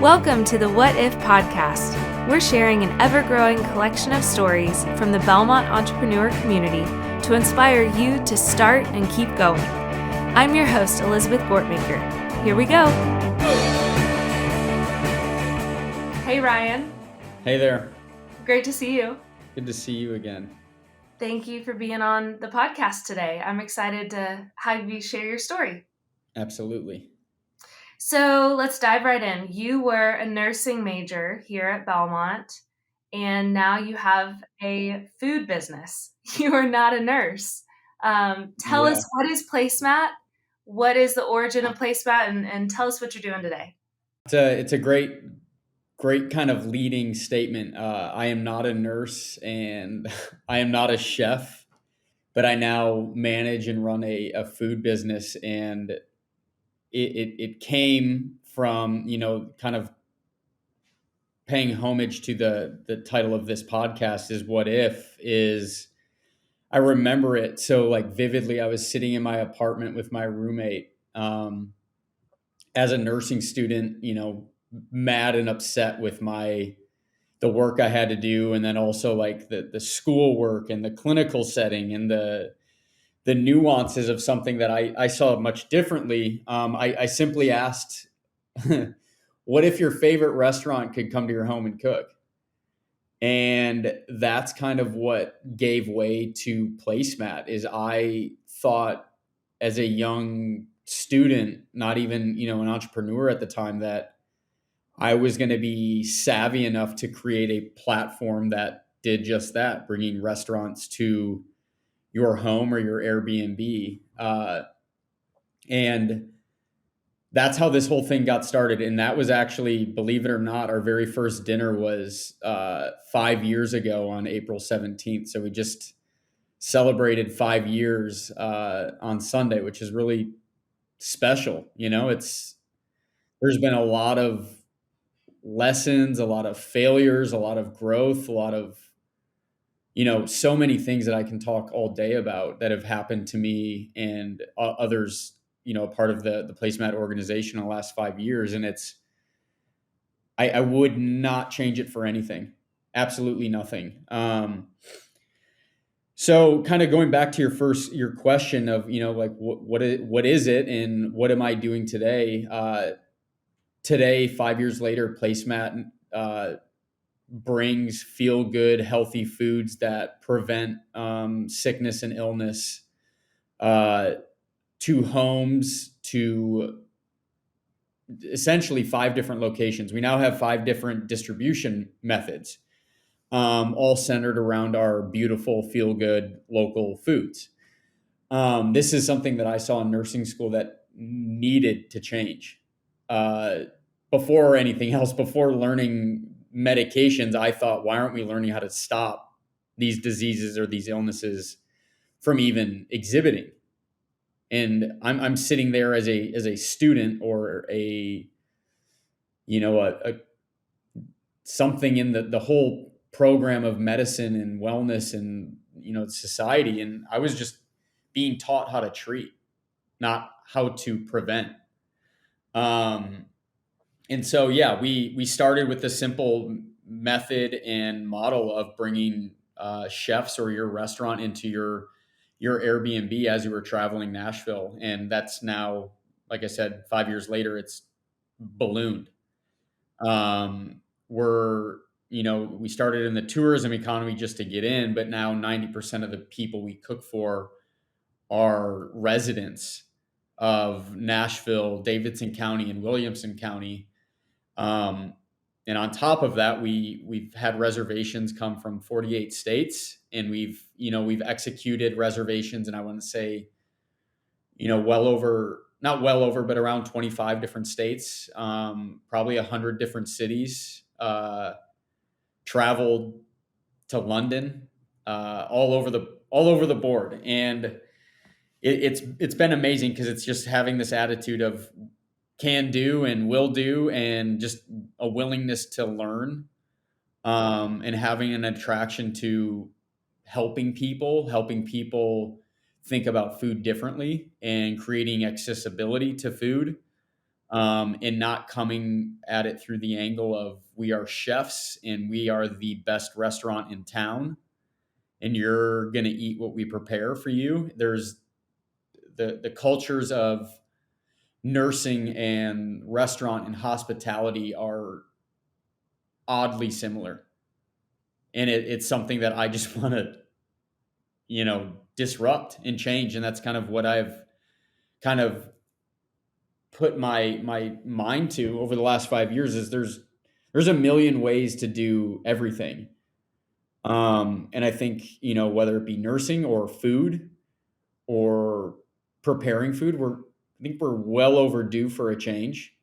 Welcome to the What If podcast. We're sharing an ever-growing collection of stories from the Belmont entrepreneur community to inspire you to start and keep going. I'm your host, Elizabeth Gortmaker. Here we go. Hey, Ryan. Hey there. Great to see you. Good to see you again. Thank you for being on the podcast today. I'm excited to have you share your story. Absolutely. So let's dive right in. You were a nursing major here at Belmont, and now you have a food business. You are not a nurse. Tell us, what is Placemat? What is the origin of Placemat? And tell us what you're doing today. It's a great kind of leading statement. I am not a nurse and I am not a chef, but I now manage and run a food business. And it came from, kind of paying homage to the title of this podcast is What If is I remember it so like vividly. I was sitting in my apartment with my roommate as a nursing student, mad and upset with the work I had to do, and then also like the school work and the clinical setting and the nuances of something that I saw much differently. I simply asked, "What if your favorite restaurant could come to your home and cook?" And that's kind of what gave way to Placemat. Is I thought as a young student, not even an entrepreneur at the time, that I was going to be savvy enough to create a platform that did just that, bringing restaurants to your home or your Airbnb. And that's how this whole thing got started. And that was actually, believe it or not, our very first dinner was 5 years ago on April 17th. So we just celebrated 5 years on Sunday, which is really special. There's been a lot of lessons, a lot of failures, a lot of growth, a lot of, so many things that I can talk all day about that have happened to me and others, part of the Placemat organization in the last 5 years. And I would not change it for anything. Absolutely nothing. So kind of going back to your question of, like, what is it and what am I doing today? Today, 5 years later, Placemat brings feel good, healthy foods that prevent sickness and illness to homes, to essentially 5 different locations. We now have 5 different distribution methods, all centered around our beautiful, feel good local foods. This is something that I saw in nursing school that needed to change. Before anything else, before learning medications, I thought, why aren't we learning how to stop these diseases or these illnesses from even exhibiting? And I'm sitting there as a student or a something in the whole program of medicine and wellness and society, and I was just being taught how to treat, not how to prevent. And so, yeah, we started with the simple method and model of bringing chefs or your restaurant into your Airbnb as you were traveling Nashville. And that's now, like I said, 5 years later, it's ballooned. We started in the tourism economy just to get in, but now 90% of the people we cook for are residents of Nashville, Davidson County, and Williamson County. And on top of that, we've had reservations come from 48 states, and we've executed reservations, and I want to say, but around 25 different states, probably 100 different cities, traveled to London, all over the board. And it's been amazing because it's just having this attitude of can do and will do, and just a willingness to learn, and having an attraction to helping people think about food differently and creating accessibility to food. and not coming at it through the angle of we are chefs and we are the best restaurant in town and you're going to eat what we prepare for you. There's the cultures of nursing and restaurant and hospitality are oddly similar. And it's something that I just want to, disrupt and change. And that's kind of what I've kind of put my mind to over the last 5 years is there's a million ways to do everything. And I think, whether it be nursing or food or preparing food, I think we're well overdue for a change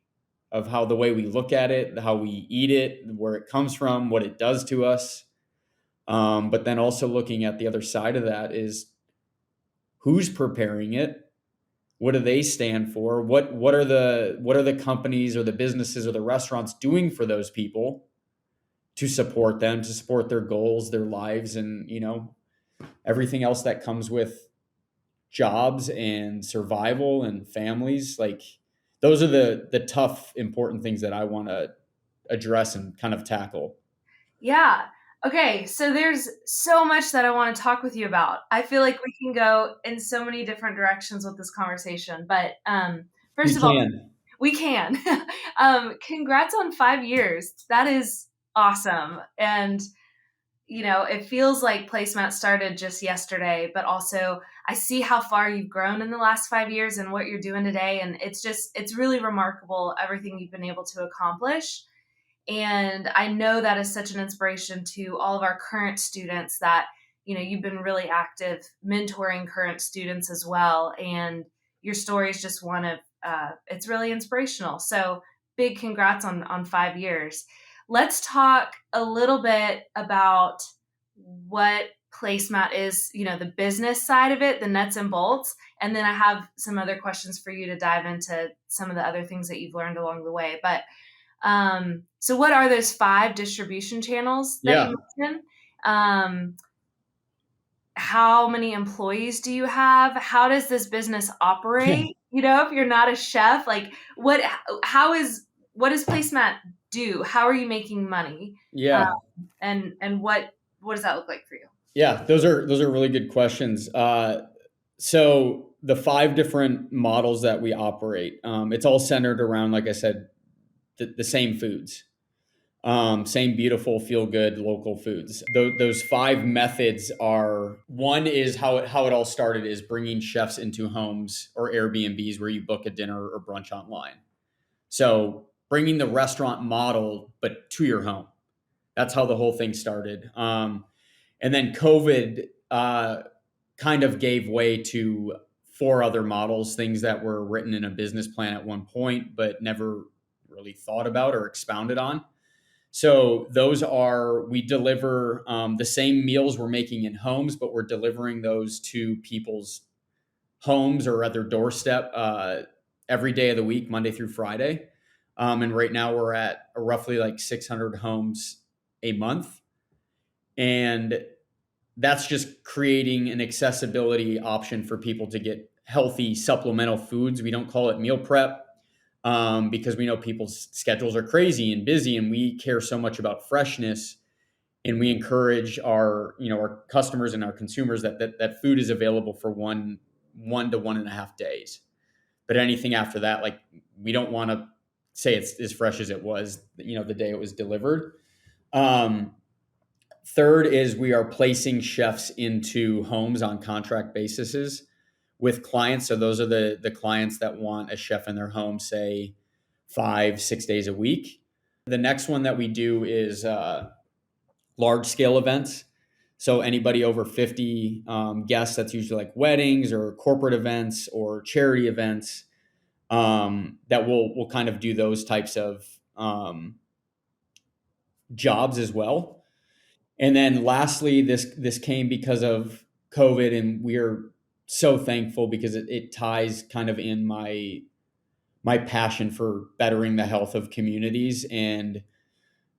of how the way we look at it, how we eat it, where it comes from, what it does to us. But then also looking at the other side of that is who's preparing it, what do they stand for, what are the companies or the businesses or the restaurants doing for those people to support them, to support their goals, their lives, and everything else that comes with jobs and survival and families. Like those are the tough, important things that I want to address and kind of tackle. Yeah. Okay. So there's so much that I want to talk with you about. I feel like we can go in so many different directions with this conversation. But first We of all, can. we can. Congrats on 5 years. That is awesome. And it feels like Placemat started just yesterday, but also I see how far you've grown in the last 5 years and what you're doing today. And it's really remarkable everything you've been able to accomplish. And I know that is such an inspiration to all of our current students that, you've been really active mentoring current students as well. And your story is just one of, it's really inspirational. So big congrats on 5 years. Let's talk a little bit about what Placemat is, the business side of it, the nuts and bolts. And then I have some other questions for you to dive into some of the other things that you've learned along the way. But so what are those 5 distribution channels that Yeah. you mentioned? How many employees do you have? How does this business operate? If you're not a chef, like what does Placemat do? How are you making money? Yeah. And what does that look like for you? Yeah. Those are really good questions. So the 5 different models that we operate, it's all centered around, like I said, the same foods. Same beautiful, feel good local foods. Those 5 methods are, one is how it all started is bringing chefs into homes or Airbnbs where you book a dinner or brunch online. So bringing the restaurant model, but to your home. That's how the whole thing started. And then COVID kind of gave way to 4 other models, things that were written in a business plan at one point, but never really thought about or expounded on. So those are, we deliver the same meals we're making in homes, but we're delivering those to people's homes or at their doorstep every day of the week, Monday through Friday. And right now we're at roughly like 600 homes a month. And that's just creating an accessibility option for people to get healthy supplemental foods. We don't call it meal prep because we know people's schedules are crazy and busy, and we care so much about freshness. And we encourage our customers and our consumers that food is available for one to 1.5 days. But anything after that, like we don't want to say it's as fresh as it was, the day it was delivered. Third is we are placing chefs into homes on contract basis with clients. So those are the clients that want a chef in their home, say 5-6 days a week. The next one that we do is large scale events. So anybody over 50 guests, that's usually like weddings or corporate events or charity events, that we'll kind of do those types of jobs as well. And then lastly, this came because of COVID, and we're so thankful because it ties kind of in my passion for bettering the health of communities. And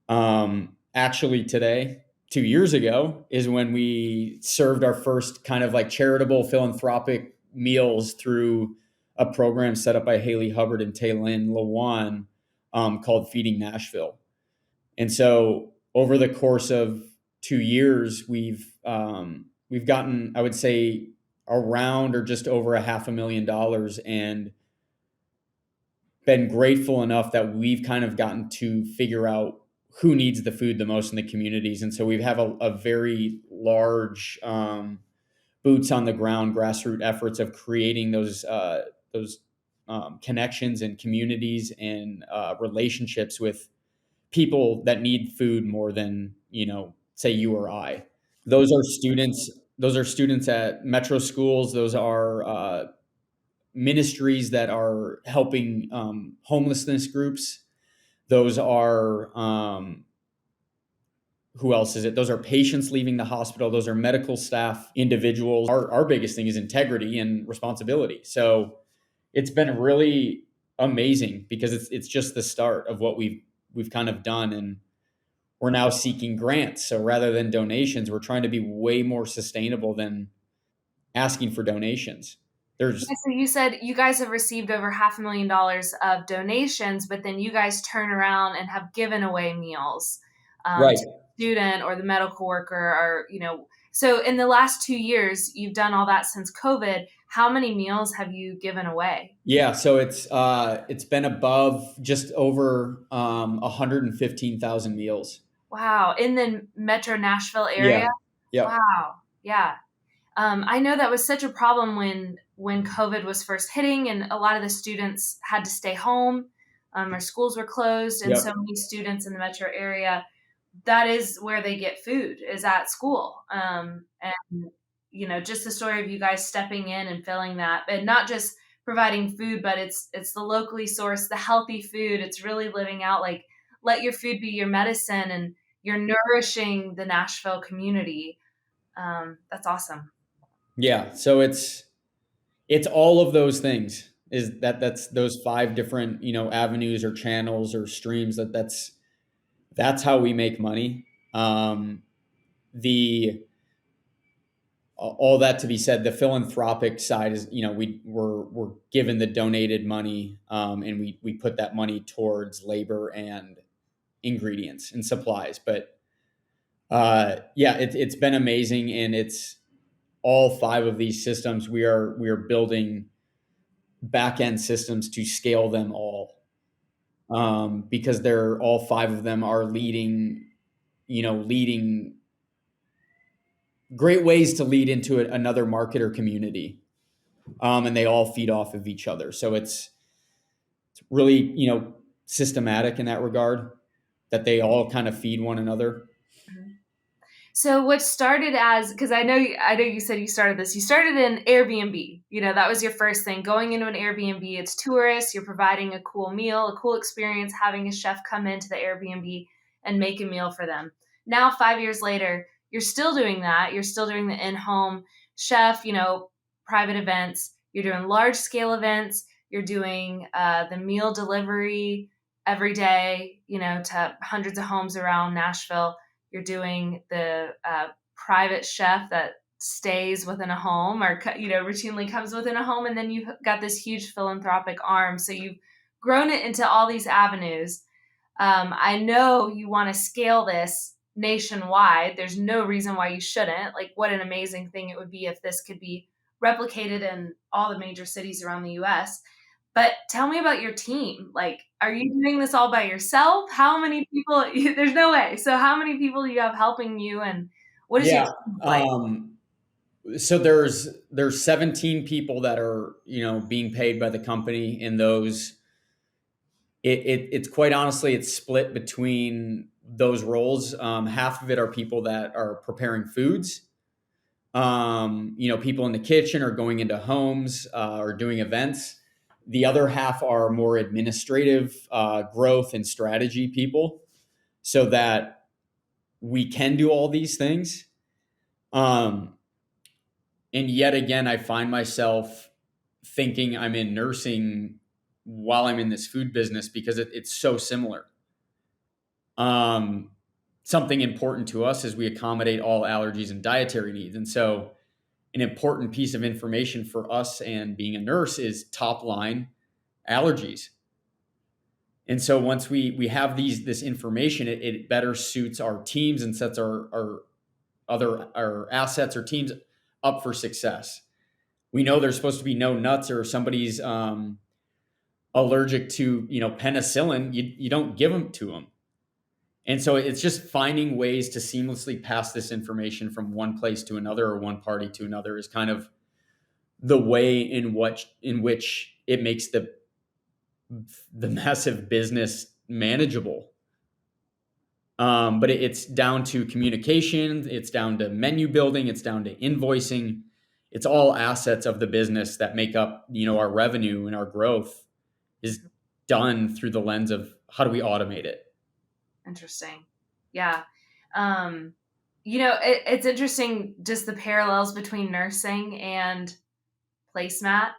actually today, 2 years ago, is when we served our first kind of like charitable philanthropic meals through a program set up by Haley Hubbard and Taylin Lewan called Feeding Nashville. And so over the course of 2 years, we've gotten, I would say, around or just over $500,000, and been grateful enough that we've kind of gotten to figure out who needs the food the most in the communities. And so we have a very large boots on the ground grassroots efforts of creating those connections and communities and relationships with people that need food more than, say you or I. Those are students. Those are students at metro schools. Those are ministries that are helping homelessness groups. Those are who else is it? Those are patients leaving the hospital. Those are medical staff individuals. Our biggest thing is integrity and responsibility. So it's been really amazing because it's just the start of what we've kind of done, and we're now seeking grants. So rather than donations, we're trying to be way more sustainable than asking for donations. Yeah, There's so you said you guys have received over $500,000 of donations, but then you guys turn around and have given away meals right. to the student or the medical worker, or So in the last 2 years, you've done all that since COVID. How many meals have you given away? Yeah, so it's been above just over 115,000 meals. Wow, in the Metro Nashville Yeah. area. Yep. Wow, yeah. I know that was such a problem when COVID was first hitting, and a lot of the students had to stay home. Our schools were closed, and so Yep. many students in the metro area, that is where they get food, is at school. And just the story of you guys stepping in and filling that, and not just providing food, but it's the locally sourced, the healthy food. It's really living out like, let your food be your medicine, and you're nourishing the Nashville community. That's awesome. Yeah. So it's all of those things. That's those five different, avenues or channels or streams that's how we make money. The All that to be said, the philanthropic side is, we're given the donated money, and we put that money towards labor and ingredients and supplies. But yeah, it's been amazing, and it's all five of these systems. We are building back end systems to scale them all, because they're all five of them are leading great ways to lead into another market or community, and they all feed off of each other. So it's really systematic in that regard, that they all kind of feed one another. So what started as, because I know you said you started this. You started in Airbnb. That was your first thing. Going into an Airbnb, it's tourists. You're providing a cool meal, a cool experience, having a chef come into the Airbnb and make a meal for them. Now, 5 years later, you're still doing that. You're still doing the in-home chef, private events. You're doing large scale events. You're doing the meal delivery every day, to hundreds of homes around Nashville. You're doing the private chef that stays within a home, or routinely comes within a home, and then you've got this huge philanthropic arm. So you've grown it into all these avenues. I know you want to scale this nationwide. There's no reason why you shouldn't. Like, what an amazing thing it would be if this could be replicated in all the major cities around the US. But tell me about your team. Like, are you doing this all by yourself? How many people? There's no way. So, how many people do you have helping you, and what is your Yeah. team like? So there's 17 people that are being paid by the company, and those it's quite honestly, it's split between those roles. Half of it are people that are preparing foods. People in the kitchen or going into homes, or doing events. The other half are more administrative, growth and strategy people, so that we can do all these things. Um, and yet again, I find myself thinking I'm in nursing while I'm in this food business, because it's so similar. Something important to us is we accommodate all allergies and dietary needs. And so an important piece of information for us and being a nurse is top line allergies. And so once we have this information, it better suits our teams and sets our assets or teams up for success. We know there's supposed to be no nuts, or somebody's allergic to penicillin, you don't give them to them. And so it's just finding ways to seamlessly pass this information from one place to another or one party to another is kind of the way in which it makes the massive business manageable. But it's down to communication, it's down to menu building, it's down to invoicing. It's all assets of the business that make up, our revenue, and our growth is done through the lens of how do we automate it. Interesting. Yeah. It's interesting just the parallels between nursing and placemat,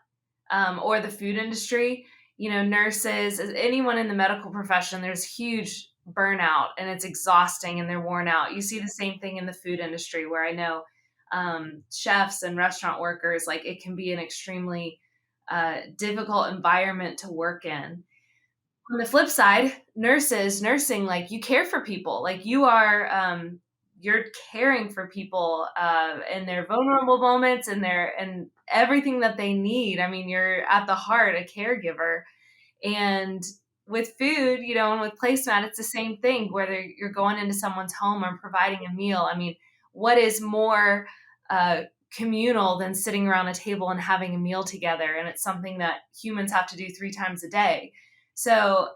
or the food industry. Nurses, anyone in the medical profession, there's huge burnout and it's exhausting and they're worn out. You see the same thing in the food industry, where I know chefs and restaurant workers, like, it can be an extremely difficult environment to work in. On the flip side, nursing, like, you care for people, like, you're caring for people in their vulnerable moments and everything that they need. I mean, you're at the heart a caregiver. And with food, and with placemat, it's the same thing, whether you're going into someone's home or providing a meal. I mean, what is more uh, communal than sitting around a table and having a meal together? And it's something that humans have to do 3 times a day. So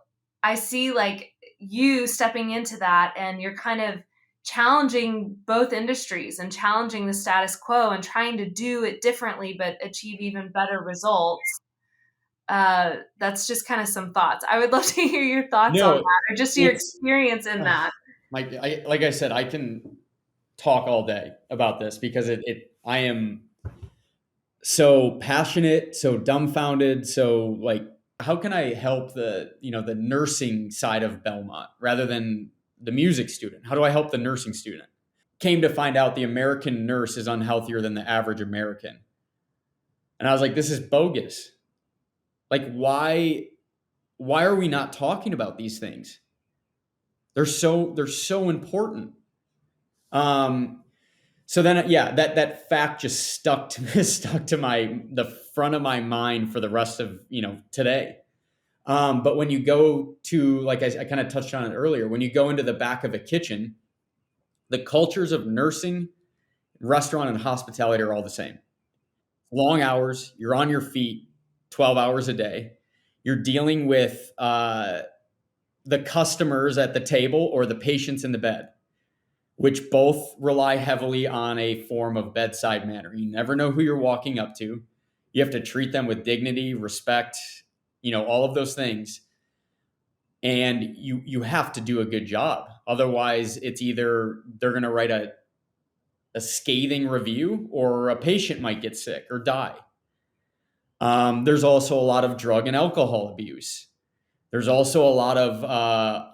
I see, like, you stepping into that, and you're kind of challenging both industries and challenging the status quo and trying to do it differently but achieve even better results. That's just kind of some thoughts. I would love to hear your thoughts on No, that, or just your it's experience in that. like I said, I can talk all day about this because I am so passionate, so dumbfounded, so like, how can I help the nursing side of Belmont rather than the music student? How do I help the nursing student? Came to find out the American nurse is unhealthier than the average American. And I was like, this is bogus. Like, why are we not talking about these things? They're so important. Um, so then, yeah, that fact just stuck to the front of my mind for the rest of today. But when you go to, like I kind of touched on it earlier, when you go into the back of a kitchen, the cultures of nursing, restaurant, and hospitality are all the same. Long hours, you're on your feet 12 hours a day. You're dealing with the customers at the table or the patients in the bed, which both rely heavily on a form of bedside manner. You never know who you're walking up to. You have to treat them with dignity, respect, all of those things. And you have to do a good job. Otherwise, it's either they're going to write a scathing review, or a patient might get sick or die. There's also a lot of drug and alcohol abuse. There's also a lot of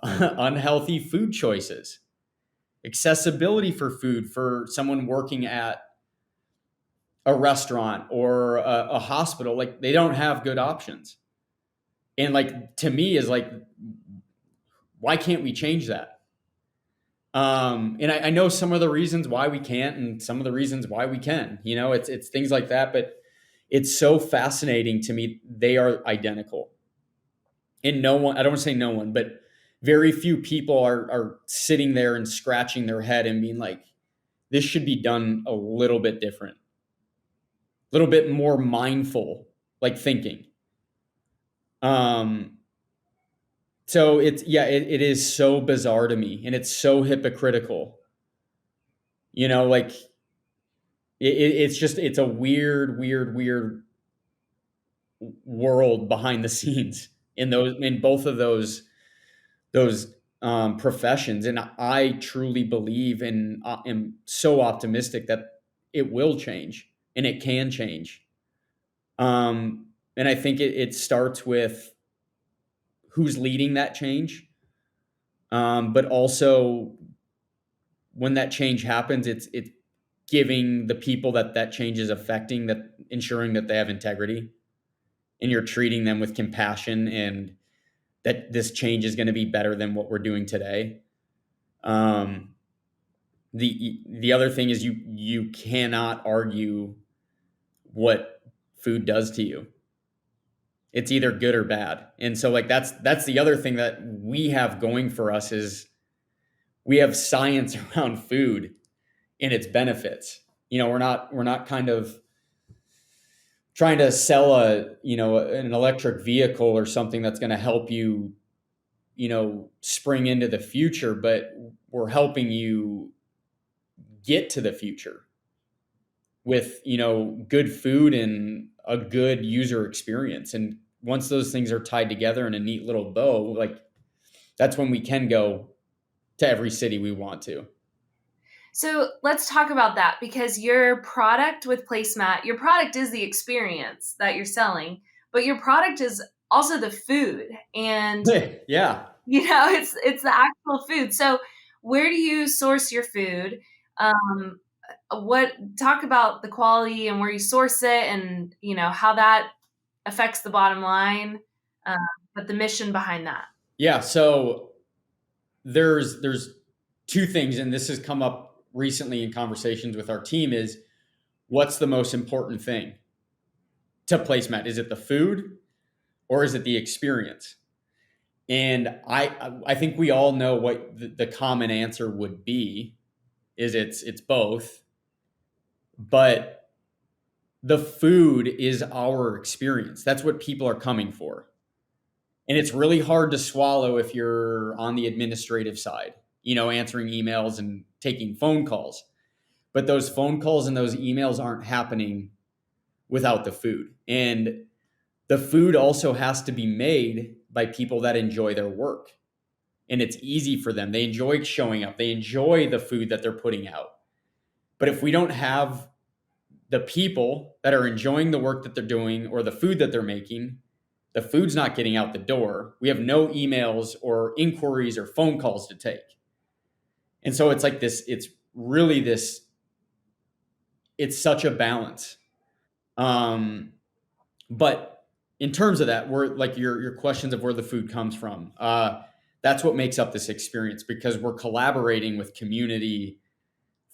unhealthy food choices, accessibility for food for someone working at a restaurant or a hospital. Like, they don't have good options. And, like, to me is like, why can't we change that? And I know some of the reasons why we can't, and some of the reasons why we can. It's things like that, but it's so fascinating to me. They are identical. And no one, I don't want to say no one, but very few people are sitting there and scratching their head and being like, this should be done a little bit different, a little bit more mindful, like, thinking. Um, so it is so bizarre to me, and it's so hypocritical. Like, it's a weird world behind the scenes in both of those professions. And I truly believe and am so optimistic that it will change and it can change. And I think it starts with who's leading that change. But also, when that change happens, giving the people that change is affecting, that ensuring that they have integrity, and you're treating them with compassion, and that this change is going to be better than what we're doing today. Um, the other thing is you cannot argue what food does to you. It's either good or bad. And so like that's the other thing that we have going for us is we have science around food and its benefits. We're not kind of trying to sell an electric vehicle or something that's going to help you, spring into the future, but we're helping you get to the future with, good food and a good user experience. And once those things are tied together in a neat little bow, like that's when we can go to every city we want to. So let's talk about that, because your product with placemat, your product is the experience that you're selling, but your product is also the food. And Yeah. it's the actual food. So where do you source your food? Um, what talk about the quality and where you source it, and how that affects the bottom line, uh, but the mission behind that. Yeah. So there's two things, and this has come up recently in conversations with our team is what's the most important thing to placemat? Is it the food or is it the experience? And I think we all know what the common answer would be is it's both, but the food is our experience. That's what people are coming for. And it's really hard to swallow if you're on the administrative side, answering emails and taking phone calls. But those phone calls and those emails aren't happening without the food. And the food also has to be made by people that enjoy their work. And it's easy for them. They enjoy showing up. They enjoy the food that they're putting out. But if we don't have the people that are enjoying the work that they're doing or the food that they're making, the food's not getting out the door. We have no emails or inquiries or phone calls to take. And so it's like this, it's really this, it's such a balance. Um, but in terms of that, we're like your questions of where the food comes from. That's what makes up this experience because we're collaborating with community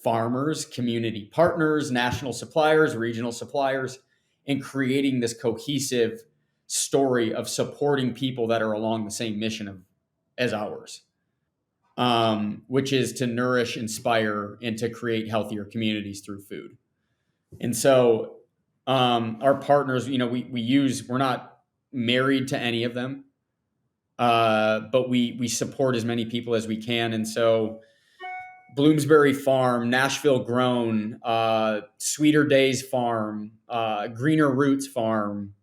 farmers, community partners, national suppliers, regional suppliers, and creating this cohesive story of supporting people that are along the same mission as ours, which is to nourish, inspire, and to create healthier communities through food. And so our partners, we're not married to any of them, but we support as many people as we can. And so Bloomsbury Farm, Nashville Grown, Sweeter Days Farm, Greener Roots Farm,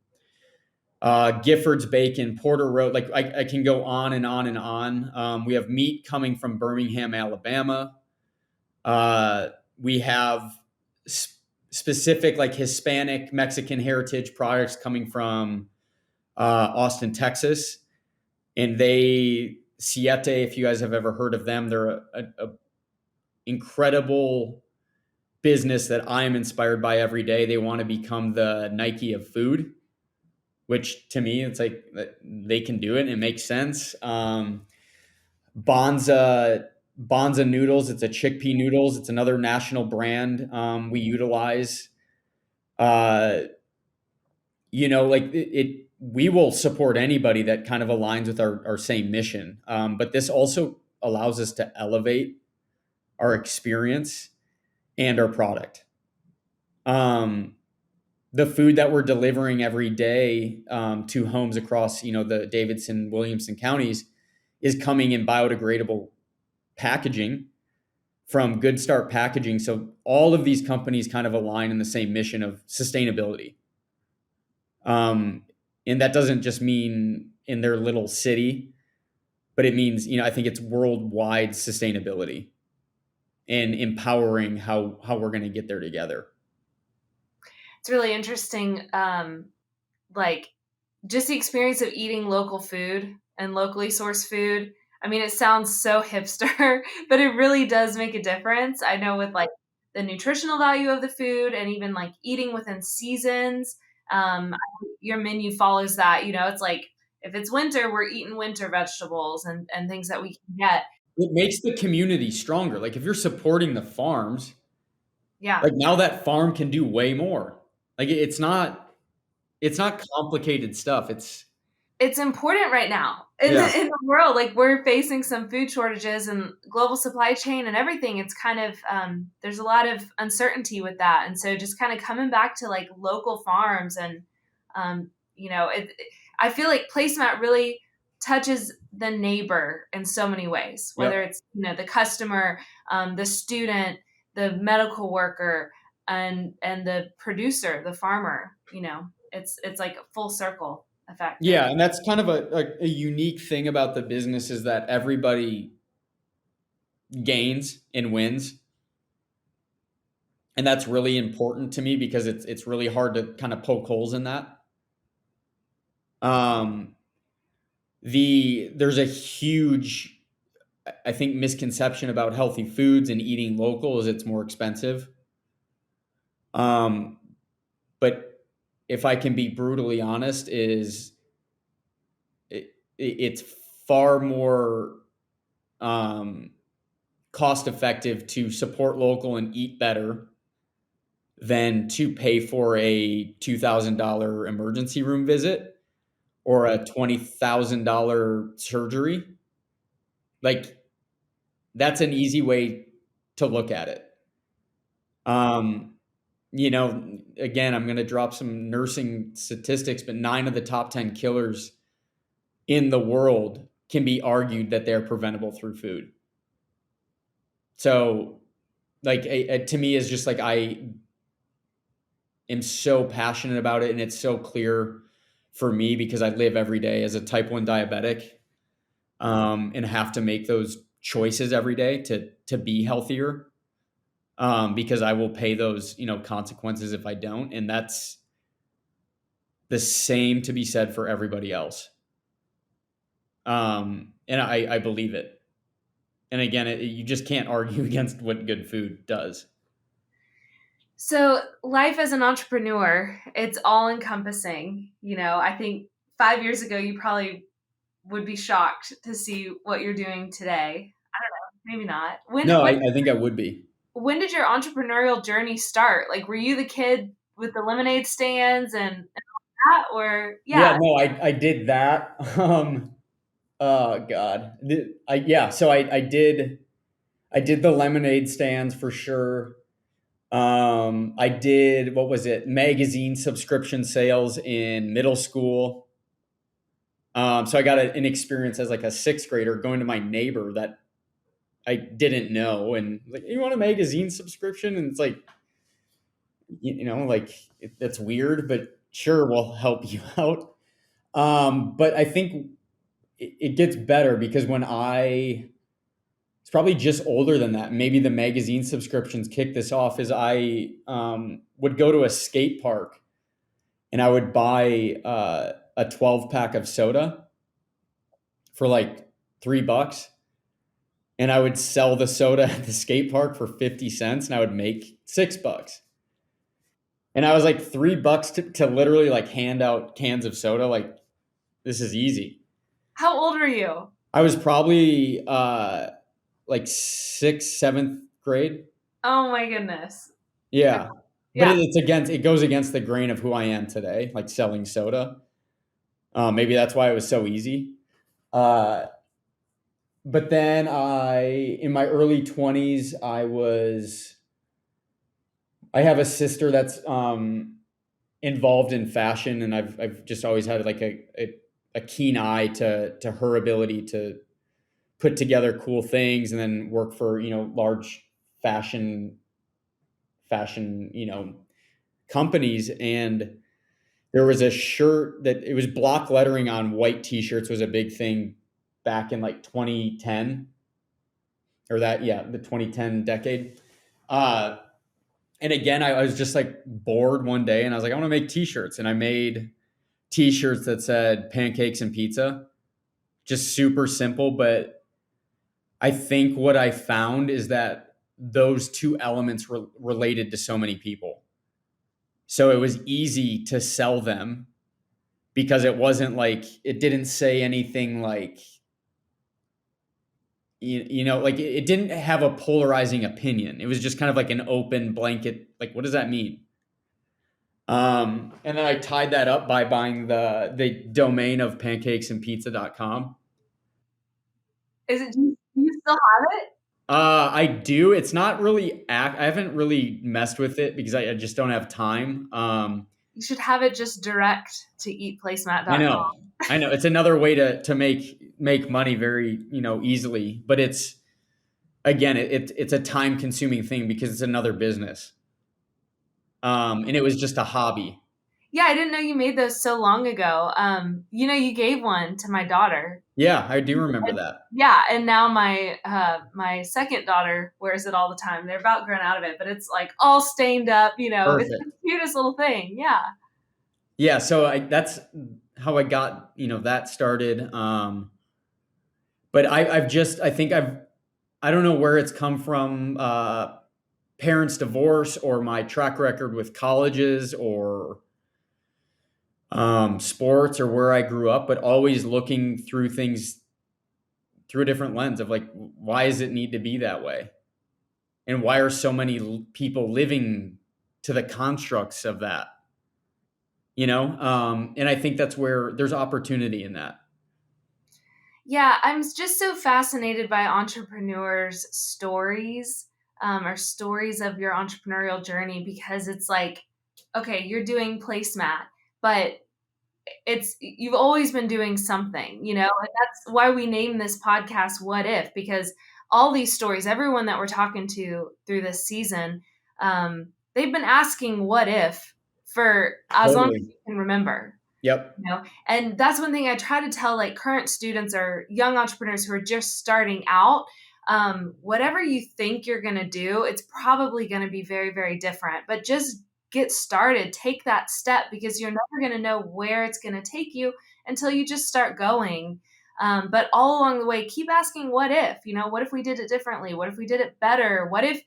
Gifford's Bacon, Porter Road. Like I can go on and on and on. We have meat coming from Birmingham, Alabama. We have specific like Hispanic, Mexican heritage products coming from Austin, Texas. And Siete, if you guys have ever heard of them, they're a incredible business that I am inspired by every day. They want to become the Nike of food, which to me, it's like they can do it and it makes sense. Bonza noodles. It's a chickpea noodles. It's another national brand we utilize. Uh, like we will support anybody that kind of aligns with our same mission. But this also allows us to elevate our experience and our product. The food that we're delivering every day to homes across, the Davidson, Williamson counties is coming in biodegradable packaging from Good Start Packaging. So all of these companies kind of align in the same mission of sustainability. And that doesn't just mean in their little city, but it means, I think it's worldwide sustainability and empowering how we're going to get there together. It's really interesting. Like just the experience of eating local food and locally sourced food. I mean, it sounds so hipster, but it really does make a difference. I know with like the nutritional value of the food and even like eating within seasons. Um, your menu follows that. It's like if it's winter, we're eating winter vegetables and things that we can get. It makes the community stronger. Like if you're supporting the farms, Yeah. like now that farm can do way more. Like it's not complicated stuff. It's important right now in Yeah. the world. Like we're facing some food shortages and global supply chain and everything. It's kind of there's a lot of uncertainty with that, and so just kind of coming back to like local farms and I feel like placemat really touches the neighbor in so many ways, whether Yep. it's the customer, the student, the medical worker, and the producer, the farmer. It's like a full circle effect Yeah, there. and that's kind of a unique thing about the business is that everybody gains and wins. And that's really important to me because it's really hard to kind of poke holes in that. Um, there's a huge, I think, misconception about healthy foods and eating local is it's more expensive. Um, but if I can be brutally honest, is it's far more um, cost effective to support local and eat better than to pay for a $2,000 emergency room visit or a $20,000 surgery. Like that's an easy way to look at it. Um, again, I'm going to drop some nursing statistics, but 9 of the top 10 killers in the world can be argued that they're preventable through food. So, like, to me, is just like I am so passionate about it, and it's so clear for me because I live every day as a type 1 diabetic, and have to make those choices every day to be healthier, because I will pay those consequences if I don't, and that's the same to be said for everybody else. And I believe it. And again, you just can't argue against what good food does. So, life as an entrepreneur, it's all encompassing. I think 5 years ago, you probably would be shocked to see what you're doing today. Maybe not. When No, when I think I would be. when did your entrepreneurial journey start? Like, were you the kid with the lemonade stands and that, or Yeah, yeah? no, I did that. Oh God. Yeah, so I did the lemonade stands for sure. I did, what was it? Magazine subscription sales in middle school. So I got an experience as like a sixth grader going to my neighbor that I didn't know, and like, you want a magazine subscription? And it's like, like that's weird, but sure, we'll help you out. But I think it gets better because when it's probably just older than that. Maybe the magazine subscriptions kicked this off. Is I would go to a skate park and I would buy a 12 pack of soda for like $3, and I would sell the soda at the skate park for 50 cents, and I would make $6. And I was like $3 to literally like hand out cans of soda. Like this is easy. How old are you? I was probably like sixth, seventh grade. Oh my goodness. Yeah. But Yeah. it goes against the grain of who I am today, like selling soda. Maybe that's why it was so easy. Uh, but then in my early 20s, I have a sister that's involved in fashion, and I've just always had like a keen eye to her ability to put together cool things and then work for large fashion companies. And there was a shirt that it was block lettering on white t-shirts was a big thing back in like 2010, or that, yeah, the 2010 decade. uh and again, I was just like bored one day and I was like, I want to make t-shirts, and I made t-shirts that said pancakes and pizza. Just super simple, but I think what I found is that those two elements related to so many people. So it was easy to sell them because it wasn't like, it didn't say anything like, like it didn't have a polarizing opinion. It was just kind of like an open blanket. Like, what does that mean? And then I tied that up by buying the domain of pancakesandpizza.com. Is it? Do you still have it? I do. It's not really I haven't really messed with it because I just don't have time. You should have it just direct to I know. eatplacemat.com. I know. It's another way to make money very, easily, but it's again, it's a time consuming thing because it's another business. And it was just a hobby. Yeah, I didn't know you made those so long ago. You gave one to my daughter. Yeah, I do remember And that. yeah, and now my second daughter wears it all the time. They're about grown out of it, but it's like all stained up. It's Perfect. the cutest little thing. Yeah. Yeah, so that's how I got, that started. But I don't know where it's come from. Parents' divorce or my track record with colleges or sports or where I grew up, but always looking through things through a different lens of like, why does it need to be that way? And why are so many people living to the constructs of that? And I think that's where there's opportunity in that. Yeah, I'm just so fascinated by entrepreneurs' stories, or stories of your entrepreneurial journey, because it's like, okay, you're doing placemat, but you've always been doing something, and that's why we named this podcast What If, because all these stories, everyone that we're talking to through this season, they've been asking what if for as long as Totally. you can remember. Yep. And that's one thing I try to tell like current students or young entrepreneurs who are just starting out. Whatever you think you're going to do, it's probably going to be very, very different, but just get started, take that step, because you're never going to know where it's going to take you until you just start going. But all along the way, keep asking what if. What if we did it differently? What if we did it better? What if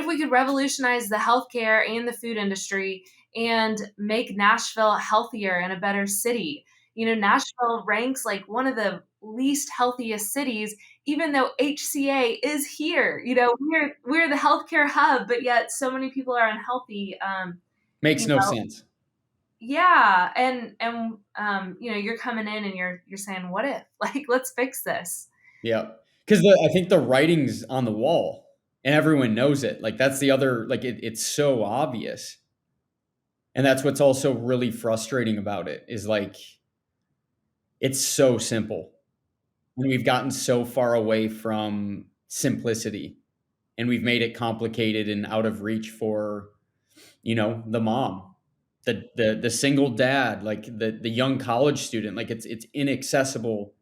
we could revolutionize the healthcare and the food industry and make Nashville healthier and a better city? Nashville ranks like one of the least healthiest cities, even though HCA is here. We're the healthcare hub, but yet so many people are unhealthy. Makes You no know, sense. yeah, and you're coming in and you're saying, "What if? Like, let's fix this." Yeah. Because I think the writing's on the wall and everyone knows it. Like that's the other, like it's so obvious. And that's what's also really frustrating about it is like it's so simple. And we've gotten so far away from simplicity and we've made it complicated and out of reach for, the mom, the single dad, like the young college student. Like it's inaccessible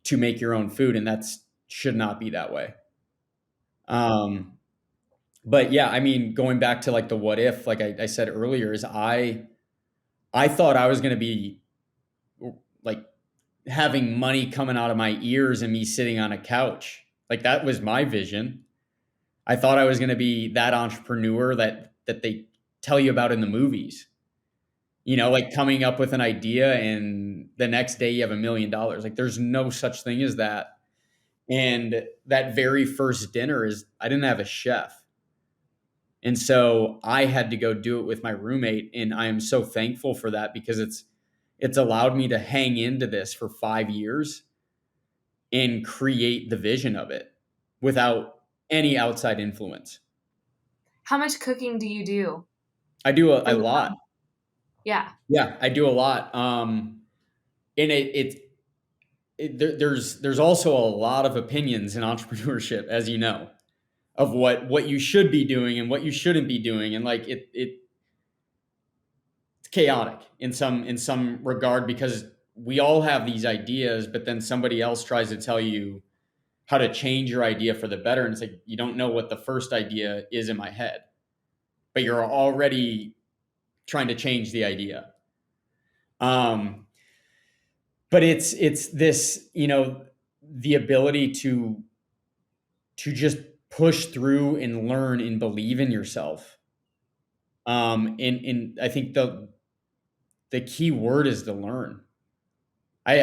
to make your own food, and that's should not be that way. Um, but yeah, I mean, going back to like the what if, like I said earlier, is I thought I was going to be like having money coming out of my ears and me sitting on a couch. Like that was my vision. I thought I was going to be that entrepreneur that they tell you about in the movies. Like coming up with an idea and the next day you have $1 million. Like there's no such thing as that. And that very first dinner is I didn't have a chef. And so I had to go do it with my roommate, and I am so thankful for that because it's allowed me to hang into this for 5 years and create the vision of it without any outside influence. How much cooking do you do I do a in the lot. home? Yeah. Yeah, I do a lot. And there's also a lot of opinions in entrepreneurship, as you know, of what you should be doing and what you shouldn't be doing, and like it's chaotic in some regard because we all have these ideas, but then somebody else tries to tell you how to change your idea for the better, and it's like you don't know what the first idea is in my head, but you're already trying to change the idea. Um, but it's this, the ability to just push through and learn and believe in yourself. And I think the key word is to learn. I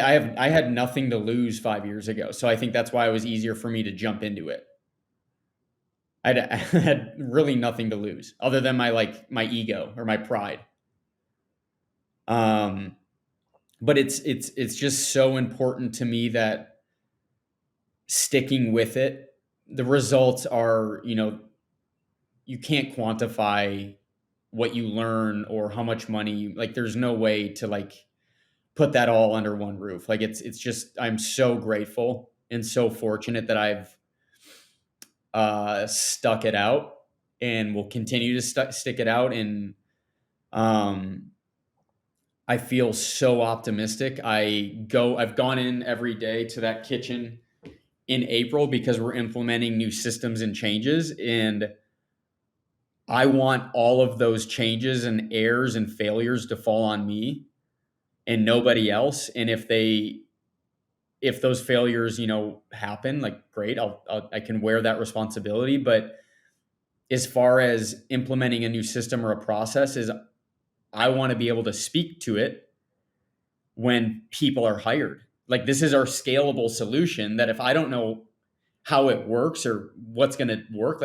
had nothing to lose 5 years ago, so I think that's why it was easier for me to jump into it. I had really nothing to lose other than my ego or my pride. Um, but it's just so important to me that sticking with it, the results are, you can't quantify what you learn or how much money there's no way to put that all under one roof. It's just, I'm so grateful and so fortunate that I've stuck it out and will continue to stick it out. And um, I feel so optimistic. I've gone in every day to that kitchen in April because we're implementing new systems and changes. And I want all of those changes and errors and failures to fall on me and nobody else. And if those failures, happen, great, I can wear that responsibility. But as far as implementing a new system or a process, is I want to be able to speak to it when people are hired. Like, this is our scalable solution that if I don't know how it works or what's going to work,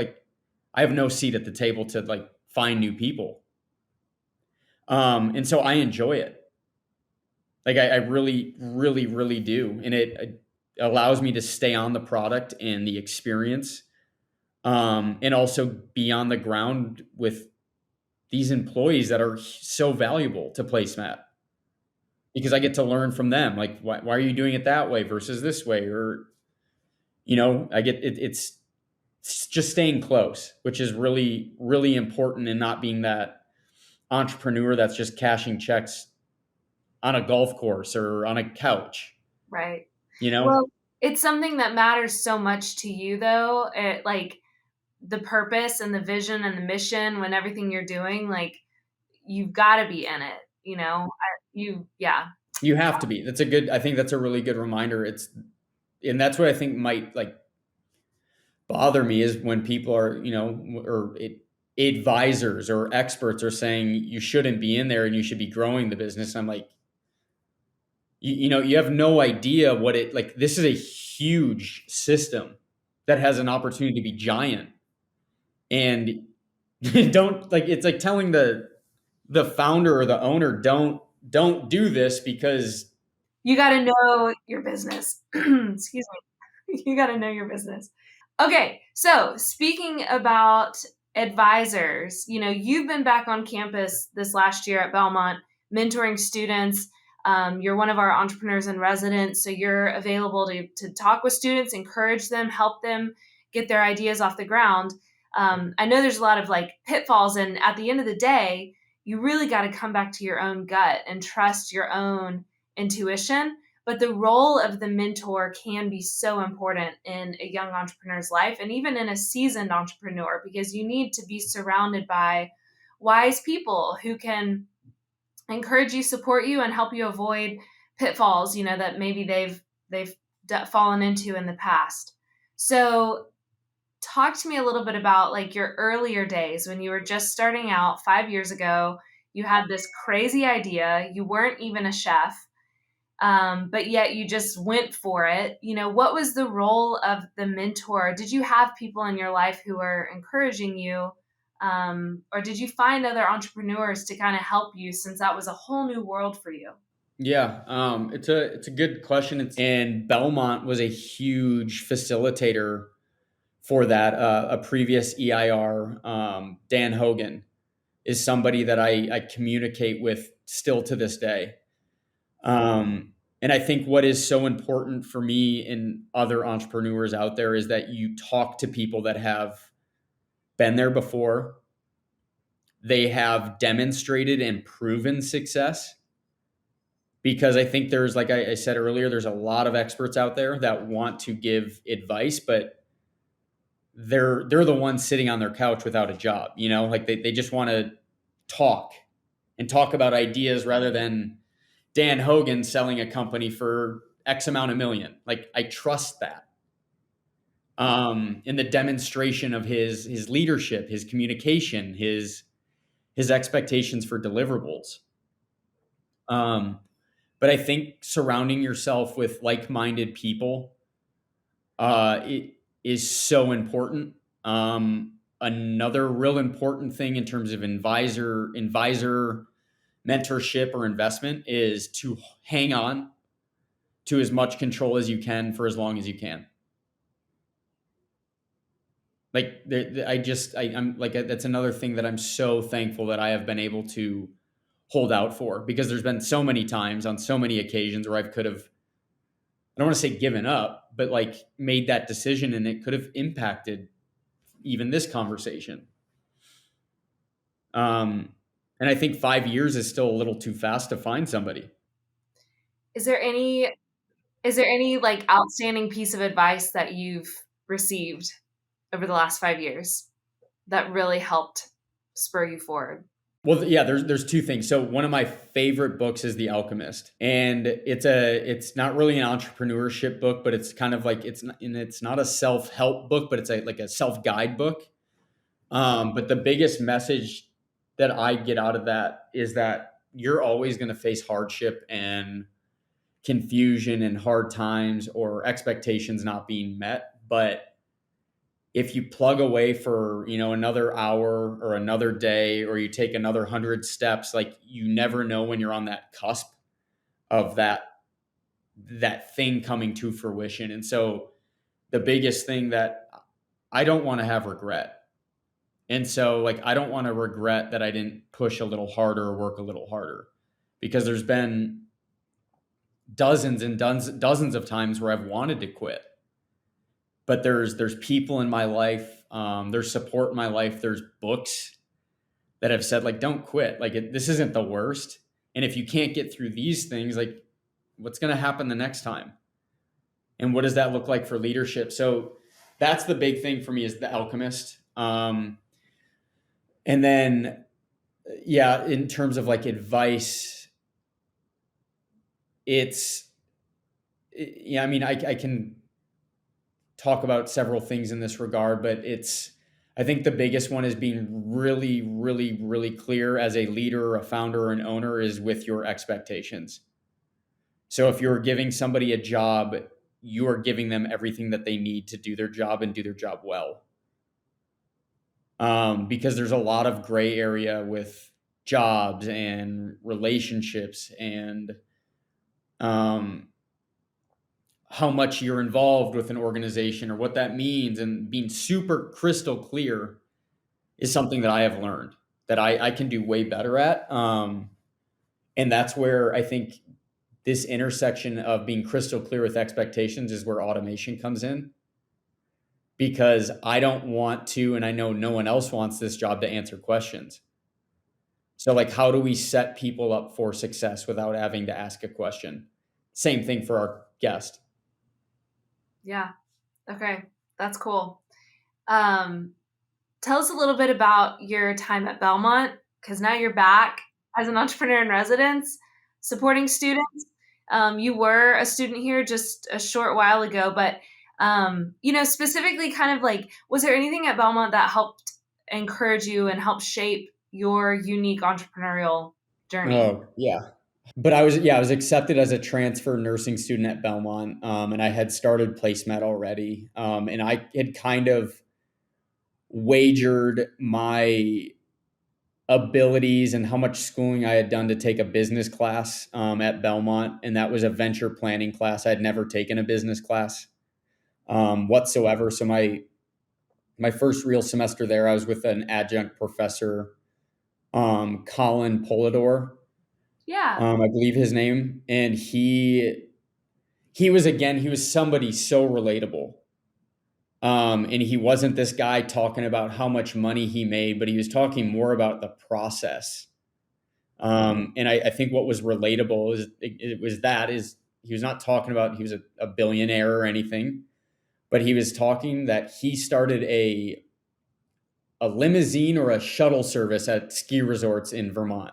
I have no seat at the table to find new people. And so I enjoy it. I really, really, really do. And it allows me to stay on the product and the experience, and also be on the ground with these employees that are so valuable to placemat because I get to learn from them. Like, why are you doing it that way versus this way? Or, I get it. It's just staying close, which is really, really important, and not being that entrepreneur that's just cashing checks on a golf course or on a couch, Right. you know? Well, it's something that matters so much to you, though. The purpose and the vision and the mission when everything you're doing, you've got to be in it, yeah. You have to be. I think that's a really good reminder. And that's what I think might bother me is when people are, advisors or experts are saying you shouldn't be in there and you should be growing the business. And I'm like, you have no idea this is a huge system that has an opportunity to be giant. And don't it's like telling the founder or the owner, don't do this because You got to know your business. Excuse me. You got to know your business. Okay, so speaking about advisors, you've been back on campus this last year at Belmont mentoring students. You're one of our entrepreneurs in residence, so you're available to talk with students, encourage them, help them get their ideas off the ground. I know there's a lot of pitfalls, and at the end of the day, you really got to come back to your own gut and trust your own intuition. But the role of the mentor can be so important in a young entrepreneur's life and even in a seasoned entrepreneur, because you need to be surrounded by wise people who can encourage you, support you, and help you avoid pitfalls, that maybe they've fallen into in the past. So talk to me a little bit about your earlier days when you were just starting out 5 years ago. You had this crazy idea. You weren't even a chef, but yet you just went for it. What was the role of the mentor? Did you have people in your life who were encouraging you? Or did you find other entrepreneurs to kind of help you, since that was a whole new world for you? yeah, it's a good question. And Belmont was a huge facilitator for that. A previous EIR, Dan Hogan, is somebody that I communicate with still to this day. And I think what is so important for me and other entrepreneurs out there is that you talk to people that have been there before. They have demonstrated and proven success, because I think there's, like I said earlier, there's a lot of experts out there that want to give advice, but they're the ones sitting on their couch without a job, they just want to talk and talk about ideas rather than Dan Hogan selling a company for X amount of million. I trust that. in the demonstration of his leadership, his communication, his expectations for deliverables. Um, but I think surrounding yourself with like-minded people it is so important. Another real important thing in terms of advisor mentorship or investment is to hang on to as much control as you can for as long as you can. Like I'm like that's another thing that I'm so thankful that I have been able to hold out for, because there's been so many times on so many occasions where I could have, I don't want to say given up, but like made that decision and it could have impacted even this conversation. Um, and I think 5 years is still a little too fast to find somebody. Is there any is there any like outstanding piece of advice that you've received over the last 5 years that really helped spur you forward? Well, yeah, there's two things. So one of my favorite books is The Alchemist, and it's not really an entrepreneurship book, but it's kind of like it's not a self help book, but it's like a self guide book. But the biggest message that I get out of that is that you're always going to face hardship and confusion and hard times or expectations not being met. But if you plug away for, another hour or another day, or you take another 100 steps, like you never know when you're on that cusp of that thing coming to fruition. And so the biggest thing that I don't want to have regret. And so like I don't want to regret that I didn't push a little harder or work a little harder, because there's been dozens and dozens of times where I've wanted to quit. But there's people in my life, there's support in my life, there's books that have said like don't quit, like this isn't the worst, and if you can't get through these things, like what's going to happen the next time, and what does that look like for leadership? So that's the big thing for me, is The Alchemist. And then yeah, in terms of like advice, it's yeah, I mean I can talk about several things in this regard, but I think the biggest one is being really, really, really clear as a leader, a founder, or an owner, is with your expectations. So if you're giving somebody a job, you are giving them everything that they need to do their job and do their job well. Because there's a lot of gray area with jobs and relationships and how much you're involved with an organization or what that means, and being super crystal clear is something that I have learned that I can do way better at. And that's where I think this intersection of being crystal clear with expectations is where automation comes in, because I don't want to, and I know no one else wants this job to answer questions. So like, how do we set people up for success without having to ask a question? Same thing for our guest. Yeah. Okay. That's cool. Tell us a little bit about your time at Belmont, because now you're back as an entrepreneur in residence, supporting students. You were a student here just a short while ago, but specifically kind of like, was there anything at Belmont that helped encourage you and help shape your unique entrepreneurial journey? Oh, yeah. But I was accepted as a transfer nursing student at Belmont, and I had started placemat already, and I had kind of wagered my abilities and how much schooling I had done to take a business class at Belmont, and that was a venture planning class. I had never taken a business class whatsoever. So my first real semester there, I was with an adjunct professor, Colin Polidor, Yeah. I believe his name, and he was somebody so relatable. And he wasn't this guy talking about how much money he made, but he was talking more about the process. And I think what was relatable is he was not talking about he was a billionaire or anything, but he was talking that he started a limousine or a shuttle service at ski resorts in Vermont.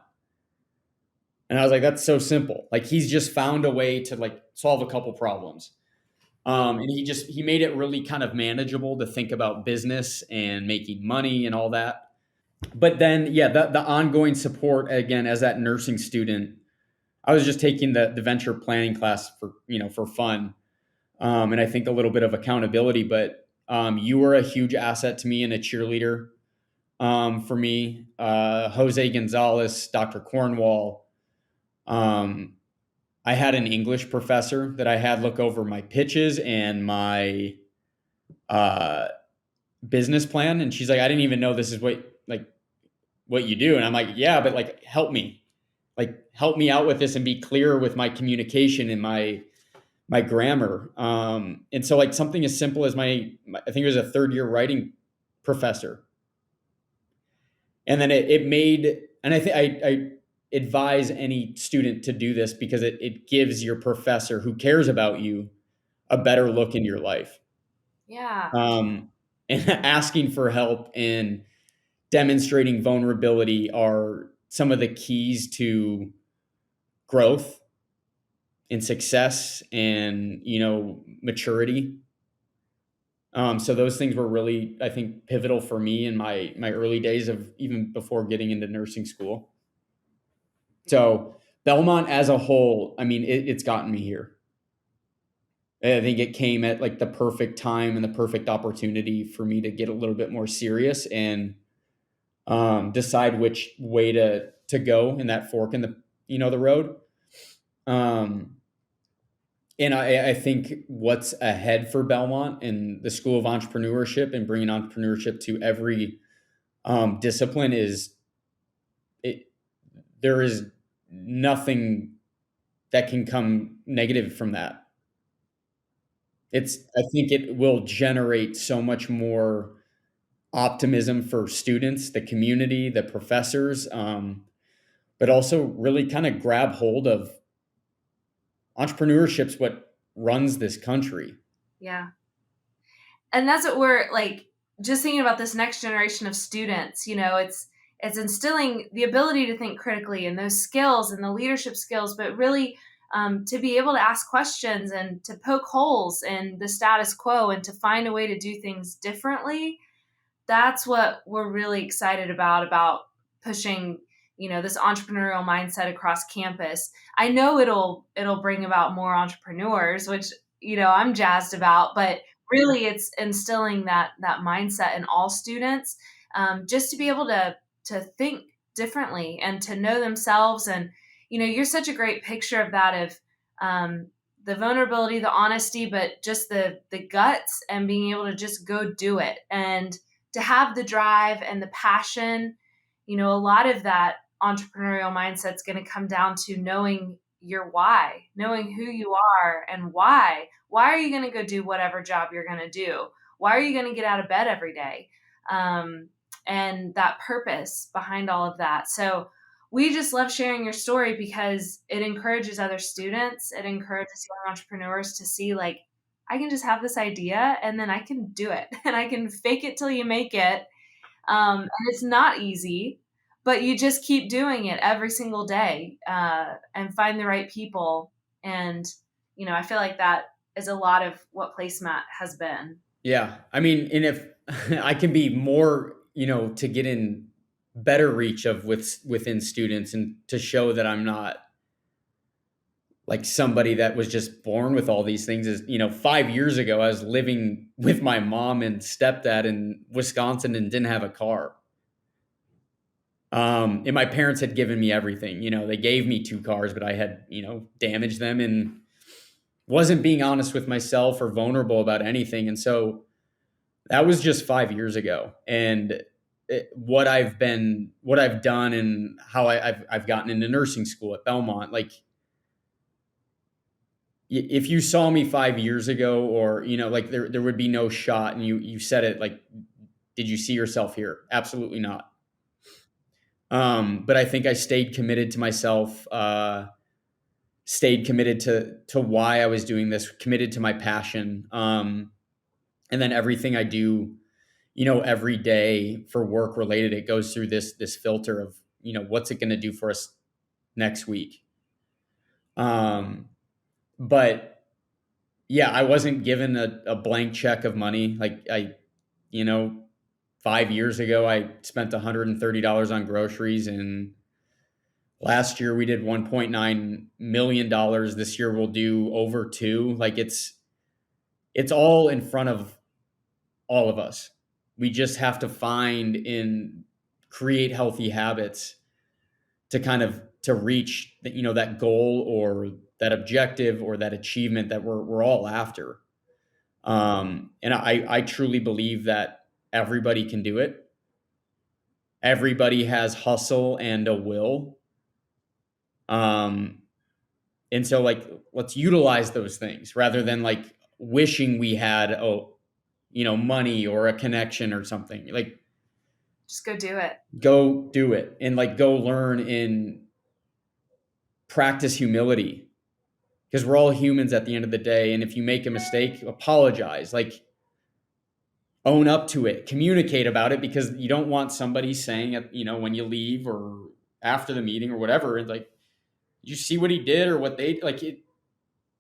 And I was like, that's so simple. Like he's just found a way to like solve a couple problems. And he made it really kind of manageable to think about business and making money and all that. But then, yeah, the ongoing support again as that nursing student, I was just taking the venture planning class for for fun, and I think a little bit of accountability. But you were a huge asset to me and a cheerleader for me. Jose Gonzalez, Dr. Cornwall. Um, I had an English professor that I had look over my pitches and my uh, business plan, and she's like, "I didn't even know this is what you do," and I'm like, "Yeah, but like help me out with this and be clear with my communication and my grammar." And so like something as simple as I think it was a third year writing professor, and then it made, and I think I advise any student to do this because it gives your professor who cares about you a better look in your life. Yeah. um, and asking for help and demonstrating vulnerability are some of the keys to growth and success and maturity. So those things were really, I think, pivotal for me in my early days of even before getting into nursing school. So Belmont as a whole, I mean, it's gotten me here. I think it came at like the perfect time and the perfect opportunity for me to get a little bit more serious and decide which way to go in that fork in the road. Um, and I think what's ahead for Belmont and the School of Entrepreneurship and bringing entrepreneurship to every discipline is it. There is nothing that can come negative from that. I think it will generate so much more optimism for students, the community, the professors, but also really kind of grab hold of entrepreneurship's what runs this country. Yeah. And that's what we're like, just thinking about this next generation of students, it's instilling the ability to think critically and those skills and the leadership skills, but really to be able to ask questions and to poke holes in the status quo and to find a way to do things differently. That's what we're really excited about pushing, this entrepreneurial mindset across campus. I know it'll bring about more entrepreneurs, which I'm jazzed about, but really it's instilling that mindset in all students, just to be able to think differently and to know themselves. And you're such a great picture of that, of um, the vulnerability, the honesty, but just the guts and being able to just go do it, and to have the drive and the passion. A lot of that entrepreneurial mindset is going to come down to knowing your why, knowing who you are and why. Why are you going to go do whatever job you're going to do? Why are you going to get out of bed every day? And that purpose behind all of that. So we just love sharing your story because it encourages other students. It encourages young entrepreneurs to see, like, I can just have this idea and then I can do it and I can fake it till you make it. And it's not easy, but you just keep doing it every single day, and find the right people. And, I feel like that is a lot of what Placemat has been. Yeah. I mean, and if I can be more, to get in better reach of within students and to show that I'm not like somebody that was just born with all these things is, 5 years ago, I was living with my mom and stepdad in Wisconsin and didn't have a car. And my parents had given me everything. They gave me two cars, but I had, damaged them and wasn't being honest with myself or vulnerable about anything. And so that was just 5 years ago. And what I've done and how I've gotten into nursing school at Belmont, like if you saw me 5 years ago, or, like there would be no shot. And you said it, like, did you see yourself here? Absolutely not. But I think I stayed committed to myself, stayed committed to why I was doing this, committed to my passion. And then everything I do, every day for work related, it goes through this filter of, what's it going to do for us next week? But yeah, I wasn't given a blank check of money. Like you know, 5 years ago, I spent $130 on groceries, and last year we did $1.9 million. This year we'll do over two. Like it's all in front of all of us. We just have to find and create healthy habits to kind of to reach that goal or that objective or that achievement that we're all after. And I truly believe that everybody can do it. Everybody has hustle and a will. Um, and so like let's utilize those things rather than like wishing we had money or a connection or something. Like Just go do it. go do it and like go learn and practice humility because we're all humans at the end of the day. And if you make a mistake, apologize, like own up to it, communicate about it, because you don't want somebody saying when you leave or after the meeting or whatever, and like you see what he did or what they like it,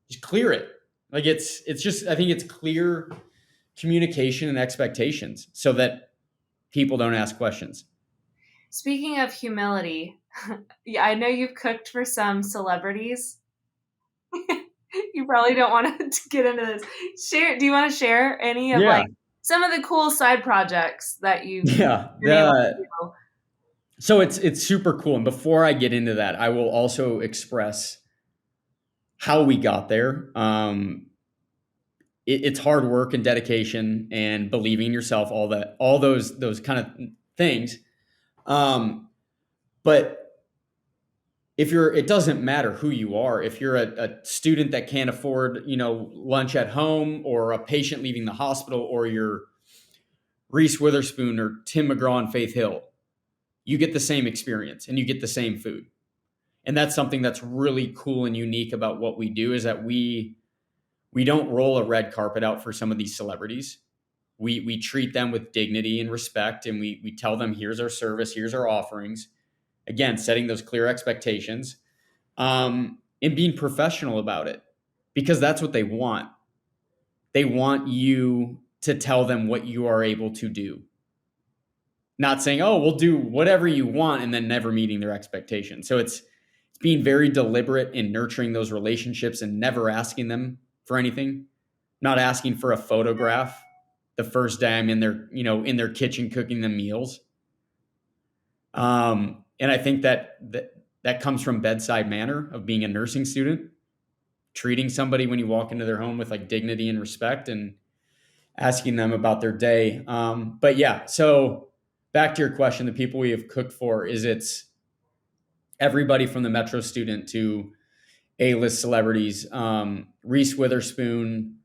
just clear it. Like it's just, I think it's clear communication and expectations so that people don't ask questions. Speaking of humility, yeah, I know you've cooked for some celebrities. You probably don't want to get into this. Do you want to share any of Yeah. like some of the cool side projects that you've Yeah. been able to The do? So it's super cool. And before I get into that, I will also express how we got there. It's hard work and dedication and believing in yourself, all those kind of things. Um, but it doesn't matter who you are. If you're a student that can't afford, lunch at home, or a patient leaving the hospital, or you're Reese Witherspoon or Tim McGraw and Faith Hill, you get the same experience and you get the same food. And that's something that's really cool and unique about what we do, is that we don't roll a red carpet out for some of these celebrities. We treat them with dignity and respect, and we tell them, here's our service, here's our offerings. Again, setting those clear expectations, and being professional about it, because that's what they want. They want you to tell them what you are able to do, not saying, oh, we'll do whatever you want, and then never meeting their expectations. So it's being very deliberate in nurturing those relationships and never asking them for anything, not asking for a photograph the first day I'm in their kitchen cooking them meals. And I think that comes from bedside manner of being a nursing student, treating somebody when you walk into their home with like dignity and respect, and asking them about their day. But yeah, so back to your question, the people we have cooked for it's everybody from the Metro student to A-list celebrities. Reese Witherspoon,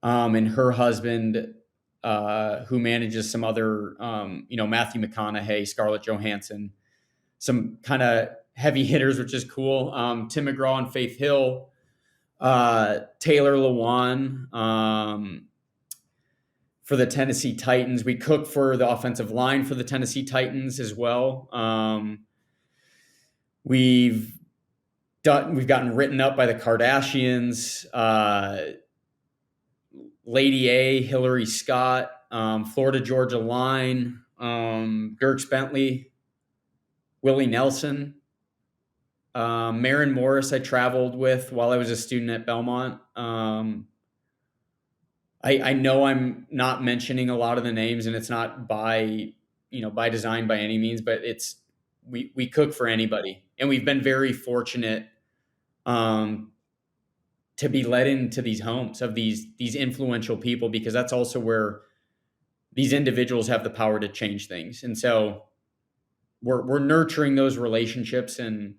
and her husband, who manages some other, Matthew McConaughey, Scarlett Johansson, some kind of heavy hitters, which is cool. Tim McGraw and Faith Hill, Taylor Lewan, for the Tennessee Titans. We cook for the offensive line for the Tennessee Titans as well. We've gotten written up by the Kardashians, Lady A, Hillary Scott, Florida Georgia Line, Gerks Bentley, Willie Nelson, Maren Morris. I traveled with while I was a student at Belmont. I know I'm not mentioning a lot of the names, and it's not by design by any means, but we cook for anybody, and we've been very fortunate um, to be led into these homes of these influential people, because that's also where these individuals have the power to change things. And so we're nurturing those relationships, and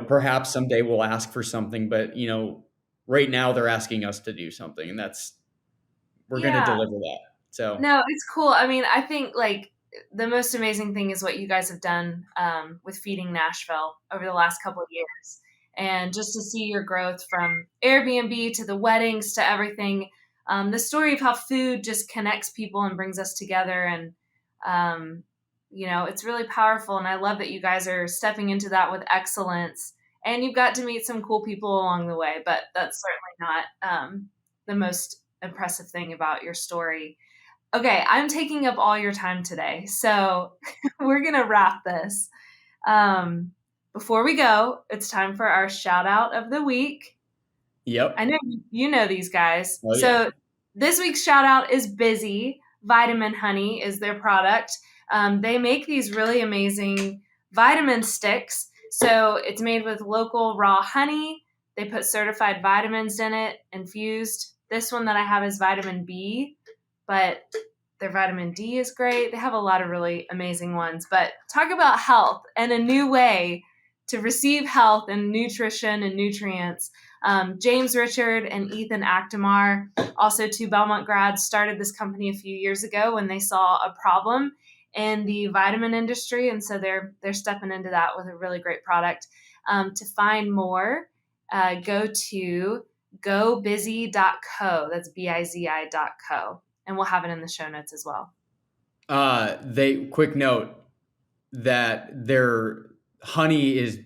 perhaps someday we'll ask for something, but right now they're asking us to do something, and we're going to Yeah. deliver that. So No, it's cool. I mean, I think like the most amazing thing is what you guys have done with feeding Nashville over the last couple of years, and just to see your growth from Airbnb to the weddings to everything. The story of how food just connects people and brings us together, and it's really powerful. And I love that you guys are stepping into that with excellence and you've got to meet some cool people along the way, but that's certainly not the most impressive thing about your story. Okay, I'm taking up all your time today, so we're going to wrap this. Um, Before we go, it's time for our shout out of the week. I Yep. know you know these guys. Oh yeah. So this week's shout out is Busy. Vitamin Honey is their product. They make these really amazing vitamin sticks. So it's made with local raw honey. They put certified vitamins in it, infused. This one that I have is vitamin B, but their vitamin D is great. They have a lot of really amazing ones. But talk about health and a new way to receive health and nutrition and nutrients. James Richard and Ethan Actamar, also two Belmont grads, started this company a few years ago when they saw a problem in the vitamin industry, and so they're stepping into that with a really great product. To find more, go to gobusy.co. That's bizi.co, and we'll have it in the show notes as well. They quick note that their honey is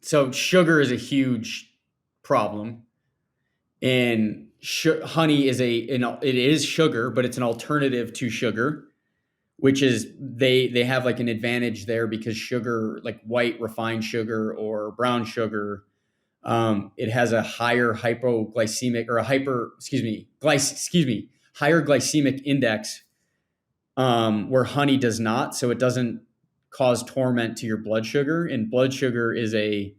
so sugar is a huge problem, and honey is it is sugar, but it's an alternative to sugar, which is they have like an advantage there because sugar, like white refined sugar or brown sugar, it has a higher hypoglycemic or a hyper excuse me higher glycemic index, where honey does not, so it doesn't cause torment to your blood sugar, and blood sugar is a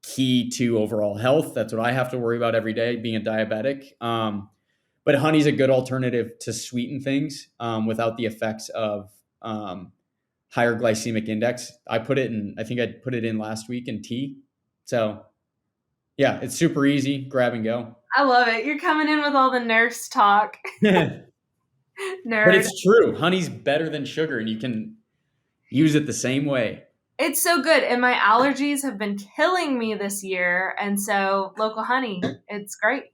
key to overall health. That's what I have to worry about every day, being a diabetic. But honey's a good alternative to sweeten things, without the effects of higher glycemic index. I think I put it in last week in tea. So yeah, it's super easy, grab and go. I love it. You're coming in with all the nurse talk, But nerd. it's true. Honey's better than sugar, and you can use it the same way. It's so good, and my allergies have been killing me this year, and so local honey, it's great.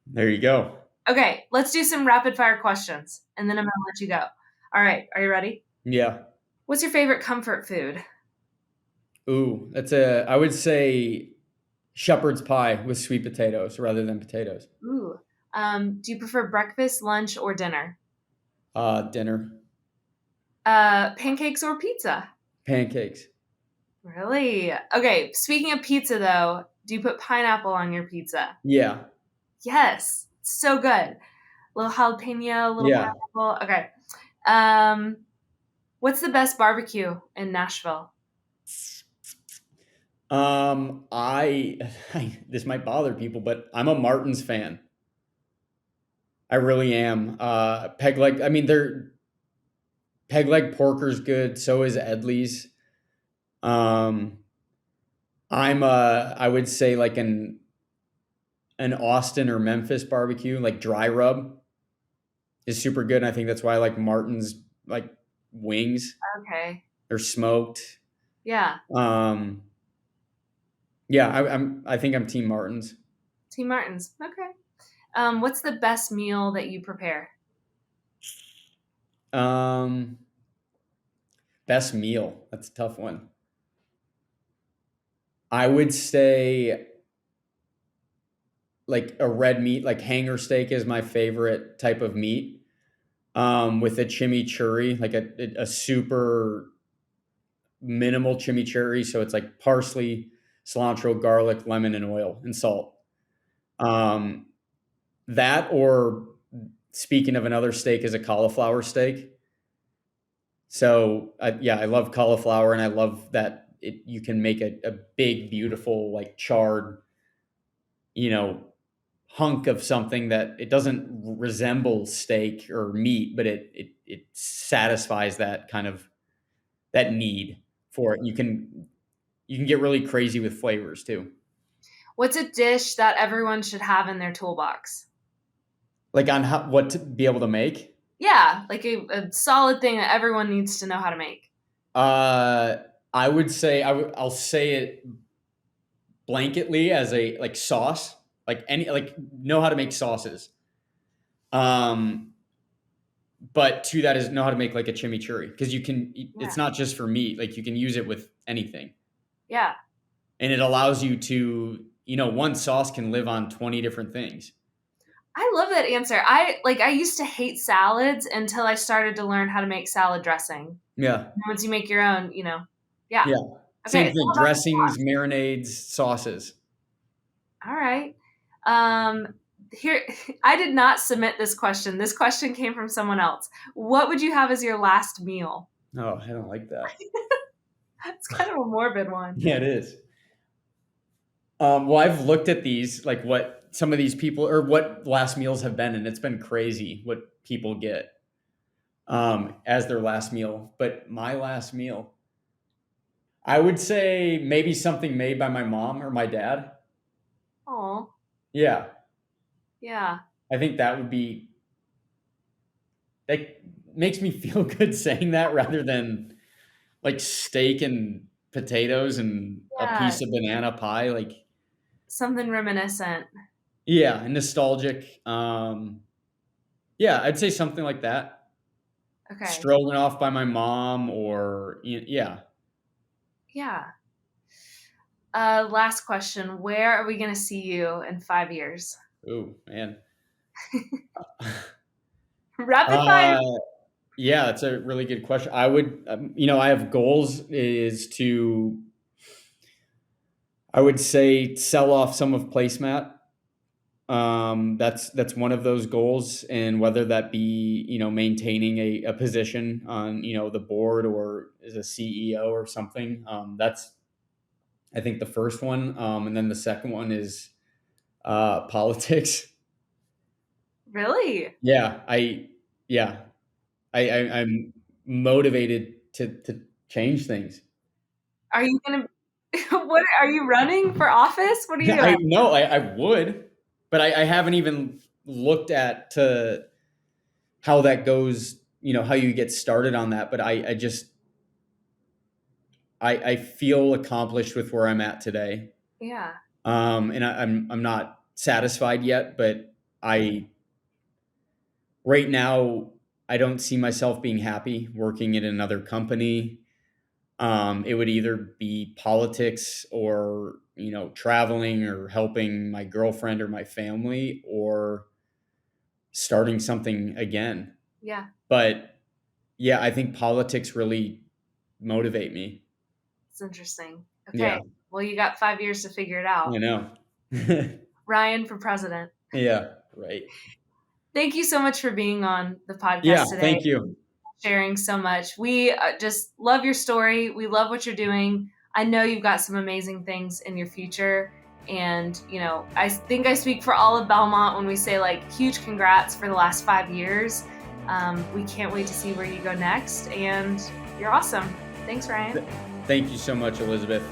There you go. Okay, let's do some rapid fire questions, and then I'm gonna let you go. All right, are you ready? Yeah. What's your favorite comfort food? Ooh, I would say shepherd's pie with sweet potatoes rather than potatoes. Ooh. Do you prefer breakfast, lunch, or dinner? Dinner. Pancakes or pizza? Pancakes. Really? Okay, speaking of pizza though, do you put pineapple on your pizza? Yeah. Yes. So good. A little jalapeno, a little Yeah. pineapple. Okay. Um, what's the best barbecue in Nashville? I this might bother people, but I'm a Martin's fan. I really am. Peg leg. I mean, their peg leg porker's good. So is Edley's. Um, I would say like an Austin or Memphis barbecue, like dry rub, is super good. And I think that's why I like Martin's like wings. Okay. They're smoked. Yeah. Um, yeah, I think I'm Team Martin's. Team Martins. Okay. What's the best meal that you prepare? Um, Best meal. That's a tough one. I would say like a red meat, like hanger steak is my favorite type of meat. With a chimichurri, like a super minimal chimichurri. So it's like parsley, cilantro, garlic, lemon, and oil and salt. Um, that or speaking of another steak is a cauliflower steak. So yeah, I love cauliflower, and I love that you can make a big, beautiful, like charred, you know, hunk of something that it doesn't resemble steak or meat, but it satisfies that kind of that need for it. You can get really crazy with flavors too. What's a dish that everyone should have in their toolbox? Like on what to be able to make. Yeah, like a solid thing that everyone needs to know how to make. Uh, I would say I'll say it blanketly as a like sauce, like any like know how to make sauces. Um, but to that is know how to make like a chimichurri because you can. Yeah. It's not just for meat. Like you can use it with anything. Yeah. and it allows you to, one sauce can live on 20 different things. I love that answer. I used to hate salads until I started to learn how to make salad dressing. Yeah. And once you make your own, yeah. Yeah. Okay, Same it's thing. all about the Dressings, sauce. marinades, sauces. All right. Here, I did not submit this question. This question came from someone else. What would you have as your last meal? Oh, I don't like that. It's kind of a morbid one. Yeah, it is. Well, I've looked at these, like what some of these people or what last meals have been, and it's been crazy what people get as their last meal. But my last meal, I would say maybe something made by my mom or my dad. Oh, Yeah, yeah. I think that makes me feel good saying that rather than like steak and potatoes and a Yeah. piece of banana pie. Like, Something reminiscent. yeah, nostalgic. Yeah, I'd say something like that. Okay. Stroganoff by my mom, or yeah. Yeah. Last question. Where are we going to see you in 5 years? Oh man. Rapid fire. Uh, yeah, that's a really good question. I would, I have goals is to, I would say, sell off some of Placemat. That's one of those goals, and whether that be maintaining a position on the board or as a CEO or something. That's I think the first one, and then the second one is politics. Really? Yeah, I'm motivated to change things. Are you going to what are you running for office? What are you Yeah, doing? I would, but I haven't even looked at to how that goes. How you get started on that. But I just I feel accomplished with where I'm at today. Yeah. And I'm not satisfied yet, but I right now I don't see myself being happy working in another company. It would either be politics or traveling or helping my girlfriend or my family or starting something again. Yeah. But yeah, I think politics really motivate me. It's interesting. Yeah, Okay. Well, you got 5 years to figure it out. I know. Ryan for president. Yeah, right. Thank you so much for being on the Yeah, podcast today, thank you. sharing so much. We just love your story. We love what you're doing. I know you've got some amazing things in your future. And, I think I speak for all of Belmont when we say, huge congrats for the last 5 years. We can't wait to see where you go next. And you're awesome. Thanks, Ryan. Thank you so much, Elizabeth.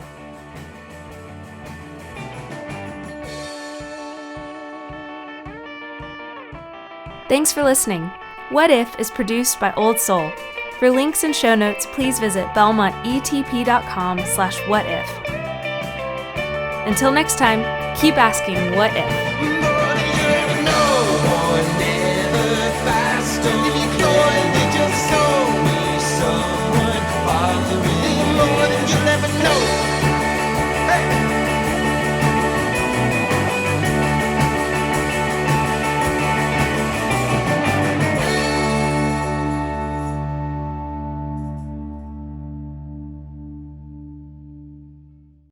Thanks for listening. What If is produced by Old Soul. For links and show notes, please visit belmontetp.com/whatif. Until next time, keep asking what if.